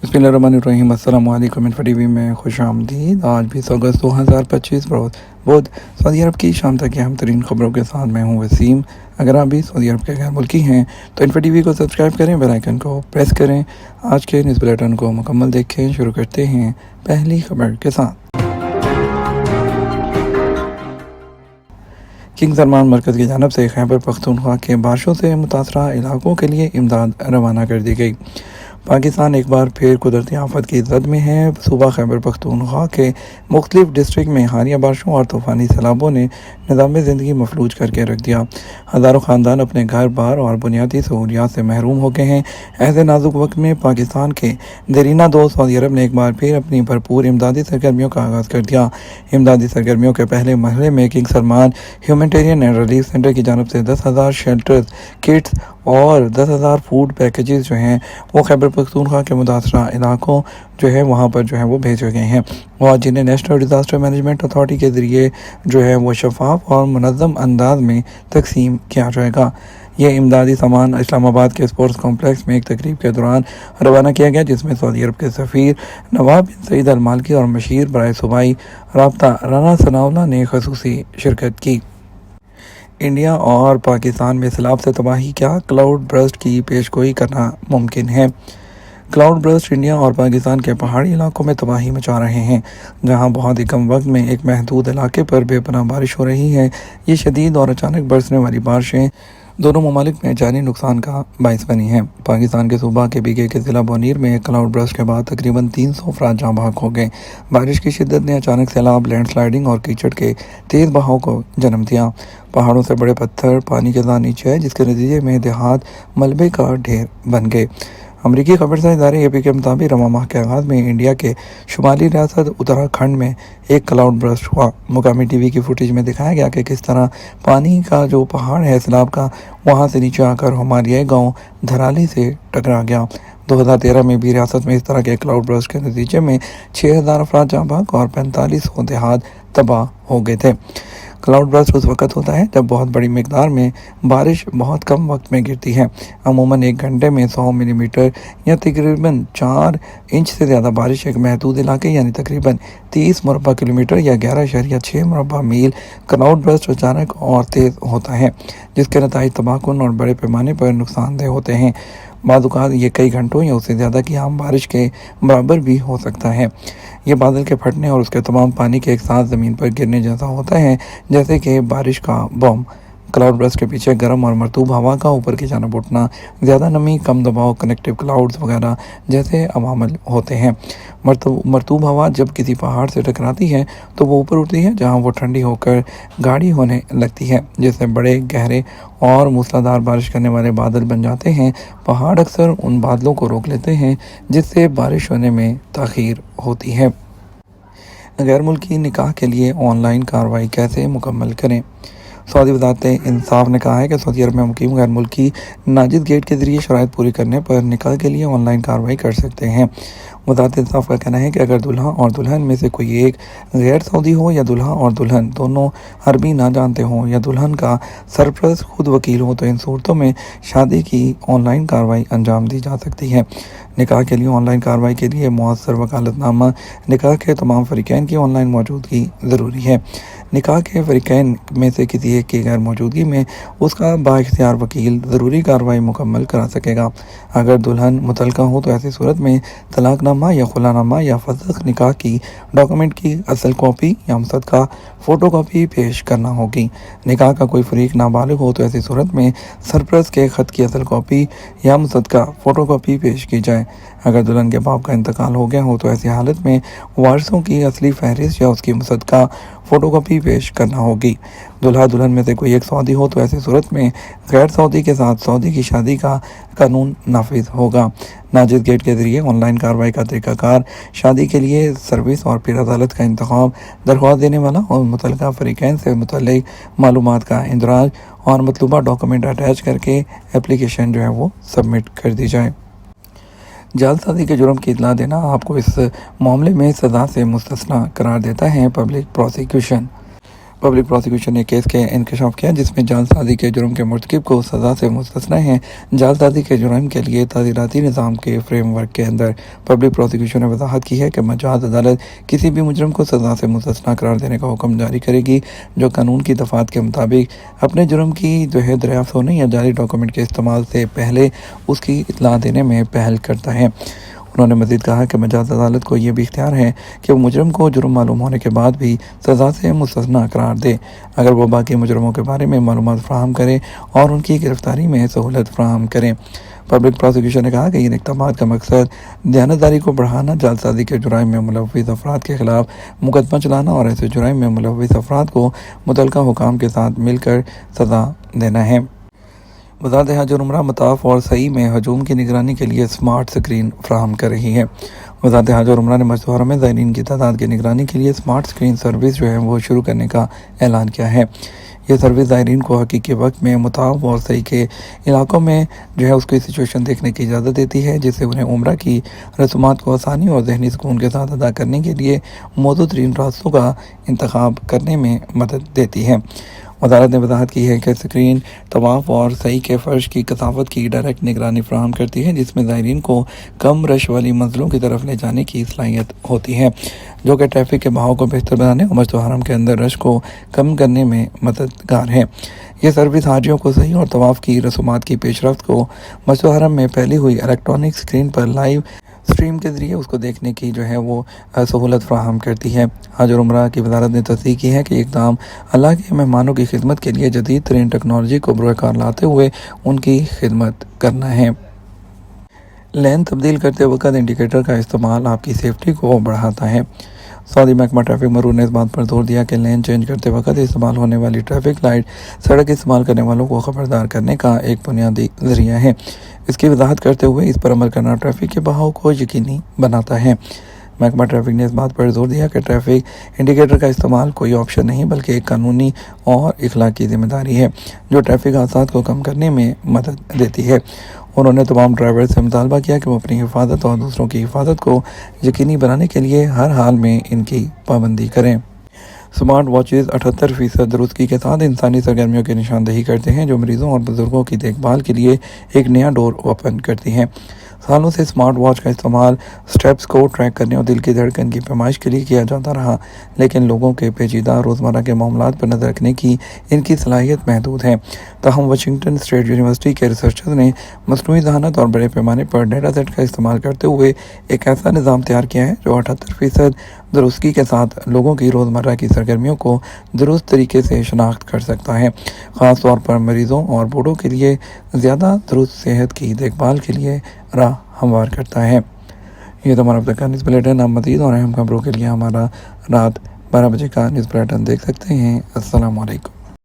बिस्मिल्लाहिर्रहमानिर्रहीम। अस्सलाम वालेकुम। इन्फो टीवी में खुश आमदीद। आज 20 अगस्त 2025 रोज़ बुध सऊदी अरब की शाम तक की अहम तरीन खबरों के साथ मैं हूँ वसीम। अगर आप भी सऊदी अरब के गैर मुल्की हैं तो इन्फो टीवी को सब्सक्राइब करें, बेल आइकन को प्रेस करें। आज के न्यूज़ बुलेटिन को मुकम्मल देखें। शुरू करते हैं पहली खबर के साथ। किंग सलमान मरकज़ की जानब से खैबर पख्तूनख्वा के बारिशों से मुतासरा इलाकों के लिए इमदाद रवाना कर दी गई। पाकिस्तान एक बार फिर कुदरती आफत की जद में है। सूबा खैबर पख्तूनख्वा के मुख्तलिफ डिस्ट्रिक्ट में हालिया बारिशों और तूफ़ानी सैलाबों ने निज़ाम ज़िंदगी मफलूज करके रख दिया। हज़ारों ख़ानदान अपने घर बार और बुनियादी सहूलियात से महरूम हो गए हैं। ऐसे नाजुक वक्त में पाकिस्तान के देरीना दोस्त सऊदी अरब ने एक बार फिर अपनी भरपूर इमदादी सरगर्मियों का आगाज़ कर दिया। इमदादी सरगर्मियों के पहले मरहले में king Salman humanitarian and relief centre की जानब से 10,000 शेल्टर्स किट्स और 10,000 फूड पैकेजेस जो हैं वो खैबर पख्तूनख्वा के मुतासरा इलाकों जो है वहाँ पर जो है वो भेजे गए हैं और जिन्हें नेशनल डिज़ास्टर मैनेजमेंट अथॉरिटी के ज़रिए जो है वो शफाफ और मुनज़्ज़म अंदाज में तकसीम किया जाएगा। ये इमदादी सामान इस्लामाबाद के स्पोर्ट्स कॉम्प्लेक्स में एक तकरीब के दौरान रवाना किया गया, जिसमें सऊदी अरब के सफ़ीर नवाब बिन सईद अल मालकी और मशीर बराए सूबाई राब्ता राना सनाउल्लाह ने ख़ुसूसी शिरकत की। इंडिया और पाकिस्तान में सैलाब से तबाही क्या, क्लाउड बर्स्ट की पेशगोई करना मुमकिन है। क्लाउड बर्स्ट इंडिया और पाकिस्तान के पहाड़ी इलाकों में तबाही मचा रहे हैं, जहां बहुत ही कम वक्त में एक महदूद इलाके पर बेपनाह बारिश हो रही है। ये शदीद और अचानक बरसने वाली बारिशें दोनों ममालिक में जानी नुकसान का बाइस बनी हैं। पाकिस्तान के सूबा के बीके के ज़िला बोनीर में क्लाउड बर्स्ट के बाद तकरीबन 300 अफराद जाँ बहक हो गए। बारिश की शिद्दत ने अचानक सैलाब, लैंडस्लाइडिंग और कीचड़ के तेज़ बहाव को जन्म दिया। पहाड़ों से बड़े पत्थर पानी के साथ नीचे आए, जिसके नतीजे में देहात मलबे का ढेर बन गए। अमरीकी खबरसार इदारे AP के मुताबिक रवां माह के आगाज़ में इंडिया के शुमाली रियासत उत्तराखंड में एक क्लाउड बर्स्ट हुआ। मुकामी TV की फुटेज में दिखाया गया कि किस तरह पानी का जो पहाड़ है सैलाब का, वहां से नीचे आकर हमारे गांव धराली से टकरा गया। 2013 में भी रियासत में इस तरह के क्लाउड बर्स्ट के नतीजे में 6,000 अफराद जाँ बहक और 4500 देहात तबाह हो गए थे। क्लाउड बर्स्ट उस वक्त होता है जब बहुत बड़ी मिकदार में बारिश बहुत कम वक्त में गिरती है। अमूमन एक घंटे में 100 मिलीमीटर या तकरीबन 4 इंच से ज़्यादा बारिश एक महदूद इलाके यानी तकरीबन 30 मुरबा किलोमीटर या 11.6 मुरबा मील क्लाउड बर्स्ट अचानक और तेज़ होता है, जिसके नतीजे तबाहकुन और बड़े पैमाने पर नुकसानदेह होते हैं। बाद औक़ात ये कई घंटों या उससे ज़्यादा की आम बारिश के बराबर भी हो सकता है। ये बादल के फटने और उसके तमाम पानी के एक साथ ज़मीन पर गिरने जैसा होता है, जैसे कि बारिश का बम। क्लाउड बर्स्ट के पीछे गर्म और मरतूब हवा का ऊपर की जानब उठना, ज़्यादा नमी, कम दबाव, कनेक्टिव क्लाउड्स वगैरह जैसे अवामिल होते हैं। मरतूब हवा जब किसी पहाड़ से टकराती है तो वो ऊपर उठती है, जहां वो ठंडी होकर गाढ़ी होने लगती है, जिससे बड़े गहरे और मूसलाधार बारिश करने वाले बादल बन जाते हैं। पहाड़ अक्सर उन बादलों को रोक लेते हैं, जिससे बारिश होने में ताख़ीर होती है। गैर मुल्की निकाह के लिए ऑनलाइन कार्रवाई कैसे मुकम्मल करें। सऊदी वज़ारत इंसाफ ने कहा है कि सऊदी अरब में मुकीम गैर मुल्की नाजिद गेट के ज़रिए शराइत पूरी करने पर निकाह के लिए ऑनलाइन कार्रवाई कर सकते हैं। वज़ारत इंसाफ का कहना है कि अगर दुल्हा और दुल्हन में से कोई एक गैर सऊदी हो या दुल्हा और दुल्हन दोनों अरबी ना जानते हों या दुल्हन का सरपरस्त खुद वकील हो, तो इन सूरतों में शादी की ऑनलाइन कार्रवाई अंजाम दी जा सकती है। निकाह के लिए ऑनलाइन कार्रवाई के लिए मुअस्सर वकालतनामा निकाह के तमाम फ़रीक़ैन की ऑनलाइन मौजूदगी ज़रूरी है। निकाह के फ़रीक़ैन में से किसी एक की गैर मौजूदगी में उसका बाइख्तियार वकील ज़रूरी कार्रवाई मुकम्मल करा सकेगा। अगर दुल्हन मुतल्लका हो तो ऐसी सूरत में तलाक़नामा या खुलानामा या फ़स्ख़ निकाह की डॉक्यूमेंट की असल कॉपी या मुसद्दक़ा फ़ोटोकॉपी पेश करना होगी। निकाह का कोई फ़रीक़ नाबालिग हो तो ऐसी सूरत में सरपरस्त के ख़त की असल कॉपी या मुसद्दक़ा फ़ोटोकॉपी पेश की जाए। अगर दुल्हन के बाप का इंतकाल हो गया हो तो ऐसी हालत में वारिसों की असली फहरिस्त या उसकी मुसद्दक़ा फ़ोटोकॉपी पेश करना होगी। दुल्हा दुल्हन में से कोई एक सऊदी हो तो ऐसी सूरत में गैर सऊदी के साथ सऊदी की शादी का कानून नाफिज होगा। नाजिद गेट के ज़रिए ऑनलाइन कार्रवाई का तरीक़ाकार शादी के लिए सर्विस और फिर अदालत का इंतखाब, दरख्वास्त देने वाला और मुतल्लिका फ़रीक़ैन से मुतल्लिक़ मालूमात का इंदराज और मतलूबा डॉक्यूमेंट अटैच करके एप्लीकेशन जो है वो सबमिट कर दी जाए। जालसाज़ी के जुर्म की इत्तला देना आपको इस मामले में सज़ा से मुस्तस्ना करार देता है पब्लिक प्रोसिक्यूशन। पब्लिक प्रोसिक्यूशन ने केस के इंकशाफ किया जिसमें जालसाजी के जुर्म के मुर्तकिब को सज़ा से मुस्तस्ना है। जालसाजी के जुर्म के लिए ताज़ीराती निज़ाम के फ्रेमवर्क के अंदर पब्लिक प्रोसिक्यूशन ने वजाहत की है कि मजाज अदालत किसी भी मुजरम को सज़ा से मुस्तस्ना करार देने का हुक्म जारी करेगी जो कानून की दफ़ात के मुताबिक अपने जुर्म की दरियाफ्त होने या जारी डॉक्यूमेंट के इस्तेमाल से पहले उसकी इत्तला देने में पहल करता है। उन्होंने मज़ीद कहा कि मजाज अदालत को यह भी इख्तियार है कि वो मुजरम को जुर्म मालूम होने के बाद भी सज़ा से मुस्तस्ना करार दे अगर वो बाकी मुजरमों के बारे में मालूमात फ़राहम करे और उनकी गिरफ़्तारी में सहूलत फ़राहम करें। पब्लिक प्रोसिक्यूशन ने कहा कि इन इक़दामात का मकसद दयानतदारी को बढ़ाना, जालसाजी के जुराइम में मुलव्विस अफराद के ख़िलाफ़ मुकदमा चलाना और ऐसे जुराइम में मुलव्विस अफराद को मुतल्लिक़ा हुकाम के साथ मिलकर सज़ा देना है। वज़ारत हज और उम्रा मताफ़ और सही में हजूम की निगरानी के लिए स्मार्ट स्क्रीन फराहम कर रही है। वज़ारत हज और उम्रा ने मस्जिद हरम में ज़ायरीन की तादाद की निगरानी के लिए स्मार्ट स्क्रीन सर्विस जो है वो शुरू करने का ऐलान किया है। यह सर्विस ज़ायरीन को हकीकी वक्त में मताफ़ और सही के इलाकों में जो है उसकी सिचुएशन देखने की इजाज़त देती है जिससे उन्हें उम्रा की रसूमात को आसानी और ज़हनी सुकून के साथ अदा करने के लिए मौजूद तरीन रास्तों का इंतखाब करने में मदद देती है। वज़ारत ने वजाहत की है कि स्क्रीन तवाफ़ और सही के फ़र्श की कसावत की डायरेक्ट निगरानी फ़राहम करती है जिसमें ज़ायरीन को कम रश वाली मंजिलों की तरफ ले जाने की सलाहियत होती है जो कि ट्रैफिक के बहाव को बेहतर बनाने और मस्जिद हरम के अंदर रश को कम करने में मददगार है। यह सर्विस हाजियों को सही और तवाफ़ की रसूमात की पेशरफ्त को मस्जिद हरम में फैली हुई इलेक्ट्रॉनिक स्क्रीन पर लाइव स्ट्रीम के ज़रिए उसको देखने की जो है वो सहूलत फ़राहम करती है। हज और उम्रा की वज़ारत ने तस्दीक की है कि इक़दाम अल्लाह के मेहमानों की खिदमत के लिए जदीद तरीन टेक्नोलॉजी को बरोकार लाते हुए उनकी खिदमत करना है। लेन तब्दील करते वक्त इंडिकेटर का इस्तेमाल आपकी सेफ्टी को बढ़ाता है। सऊदी महकमा ट्रैफिक मरूर ने इस बात पर जोर दिया कि लेन चेंज करते वक्त इस्तेमाल होने वाली ट्रैफिक लाइट सड़क इस्तेमाल करने वालों को खबरदार करने का एक बुनियादी ज़रिया है। इसकी वजाहत करते हुए इस पर अमल करना ट्रैफिक के बहाव को यकीनी बनाता है। महकमा ट्रैफिक ने इस बात पर जोर दिया कि ट्रैफिक इंडिकेटर का इस्तेमाल कोई ऑप्शन नहीं बल्कि एक कानूनी और इखलाकी ज़िम्मेदारी है जो ट्रैफिक हादसात को कम करने में मदद देती है। उन्होंने तमाम ड्राइवर से मुतालबा किया कि वो अपनी हिफाजत और दूसरों की हिफाजत को यकीनी बनाने के लिए हर हाल में इनकी पाबंदी करें। स्मार्ट वॉचेज़ 78% दुरुस्तगी के साथ इंसानी सरगर्मियों की निशानदेही करते हैं जो मरीज़ों और बुजुर्गों की देखभाल के लिए एक नया डोर ओपन करती हैं। सालों से स्मार्ट वॉच का इस्तेमाल स्टेप्स को ट्रैक करने और दिल की धड़कन की पैमाइश के लिए किया जाता रहा लेकिन लोगों के पेचीदा रोज़मर्रा के मामलात पर नज़र रखने की इनकी सलाहियत महदूद है। ताहम वाशिंगटन स्टेट यूनिवर्सिटी के रिसर्चर्स ने मसनूई ज़हानत और बड़े पैमाने पर डेटा सेट का इस्तेमाल करते हुए एक ऐसा निज़ाम तैयार किया है जो 78% दुरुस्तगी के साथ लोगों की रोज़मर्रा की सरगर्मियों को दुरुस्त तरीके से शनाख्त कर सकता है। ख़ास तौर पर मरीज़ों और बूढ़ों के लिए ज़्यादा दुरुस्त सेहत की देखभाल के लिए राह हमवार करता है। ये तो हमारा अब तक का न्यूज़ बुलेटिन। आप मज़ीद और अहम खबरों के लिए हमारा रात 12 बजे का न्यूज़ बुलेटिन देख सकते हैं। अस्सलाम वालेकुम।